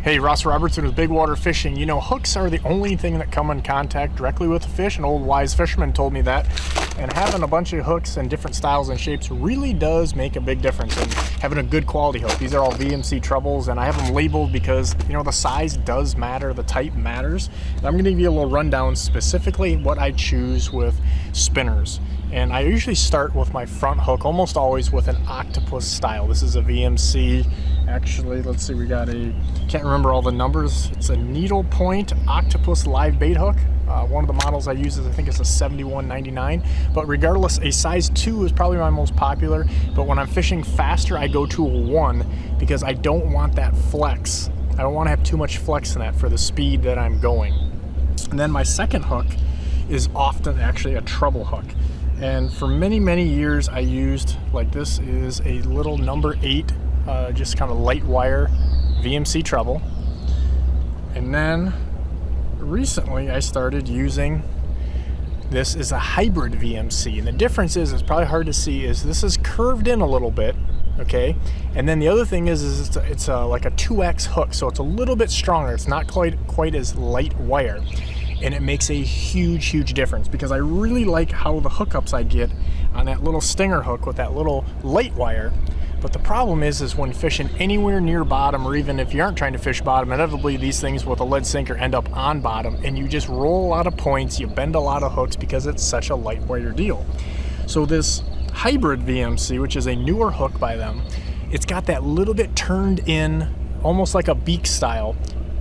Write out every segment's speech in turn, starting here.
Hey, Ross Robertson with Big Water Fishing. You know, hooks are the only thing that come in contact directly with the fish. An old wise fisherman told me that. And having a bunch of hooks in different styles and shapes really does make a big difference in having a good quality hook. These are all VMC trebles, and I have them labeled because, you know, the size does matter, the type matters. And I'm going to give you a little rundown specifically what I choose with spinners. And I usually start with my front hook, almost always with an octopus style. This is a VMC. Actually, let's see, we got can't remember all the numbers. It's a needle point octopus live bait hook. One of the models I use is, I think it's a 71.99. But regardless, a size 2 is probably my most popular. But when I'm fishing faster, I go to a 1 because I don't want that flex. I don't want to have too much flex in that for the speed that I'm going. And then my second hook is often actually a treble hook. And for many, many years I used, like this is a little number 8, just kind of light wire VMC treble. And then recently I started using, this is a hybrid VMC. And the difference is, it's probably hard to see, is this is curved in a little bit, okay? And then the other thing is it's like a 2X hook, so it's a little bit stronger. It's not quite as light wire. And it makes a huge, huge difference because I really like how the hookups I get on that little stinger hook with that little light wire. But the problem is when fishing anywhere near bottom, or even if you aren't trying to fish bottom, inevitably these things with a lead sinker end up on bottom, and you just roll a lot of points, you bend a lot of hooks because it's such a light wire deal. So this hybrid VMC, which is a newer hook by them, it's got that little bit turned in, almost like a beak style,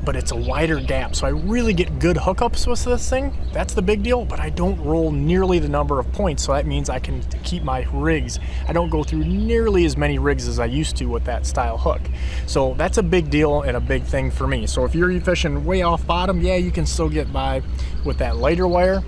but it's a wider gap. So I really get good hookups with this thing. That's the big deal, but I don't roll nearly the number of points. So that means I can keep my rigs. I don't go through nearly as many rigs as I used to with that style hook. So that's a big deal and a big thing for me. So if you're fishing way off bottom, yeah, you can still get by with that lighter wire,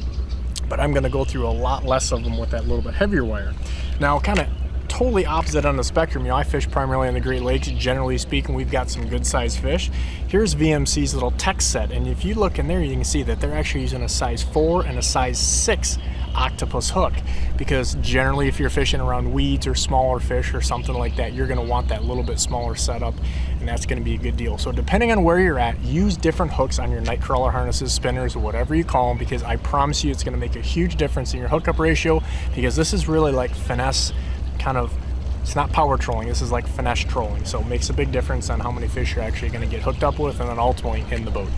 but I'm gonna go through a lot less of them with that little bit heavier wire. Now, kind of totally opposite on the spectrum. You know, I fish primarily in the Great Lakes. Generally speaking, we've got some good sized fish. Here's VMC's little tech set, and if you look in there, you can see that they're actually using a size 4 and a size 6 octopus hook, because generally if you're fishing around weeds or smaller fish or something like that, you're going to want that little bit smaller setup, and that's going to be a good deal. So depending on where you're at, use different hooks on your night crawler harnesses, spinners, or whatever you call them, because I promise you it's going to make a huge difference in your hookup ratio, because this is really like finesse kind of, it's not power trolling, this is like finesse trolling. So it makes a big difference on how many fish you're actually going to get hooked up with and then ultimately in the boat.